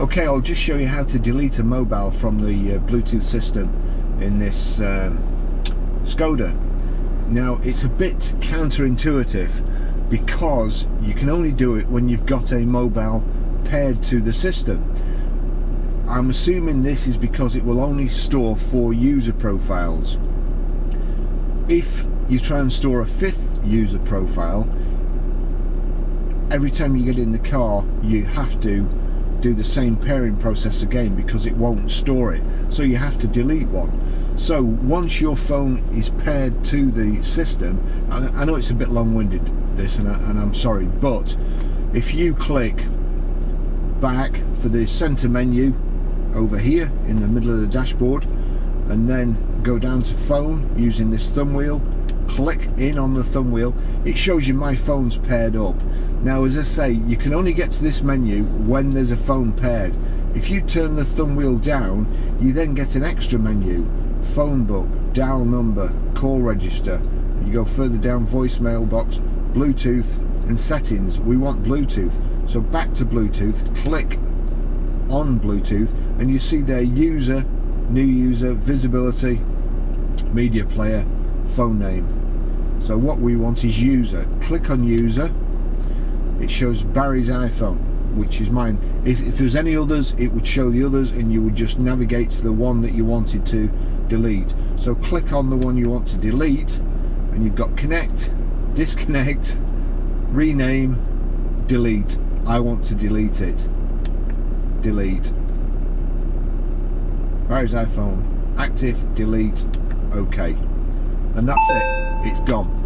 Okay, I'll just show you how to delete a mobile from the Bluetooth system in this SKODA. Now, it's a bit counterintuitive because you can only do it when you've got a mobile paired to the system. I'm assuming this is because it will only store 4 user profiles. If you try and store a 5th user profile, every time you get in the car you have to do the same pairing process again because it won't store it, so you have to delete one. So once your phone is paired to the system, I know it's a bit long-winded this, and I'm sorry, but if you click back for the center menu over here in the middle of the dashboard and then go down to phone using this thumb wheel, click in on the thumb wheel, it shows you my phone's paired up. Now, as I say, you can only get to this menu when there's a phone paired. If you turn the thumb wheel down, you then get an extra menu: phone book, dial number, call register. You go further down, voicemail box, Bluetooth, and settings. We want Bluetooth, so back to Bluetooth, click on Bluetooth, and you see there user, new user, visibility, media player, phone name. So what we want is user. Click on user. It shows Barry's iPhone, which is mine. If there's any others, it would show the others and you would just navigate to the one that you wanted to delete. So click on the one you want to delete and you've got connect, disconnect, rename, delete. I want to delete it. Delete. Barry's iPhone, active, delete, OK. And that's it. It's gone.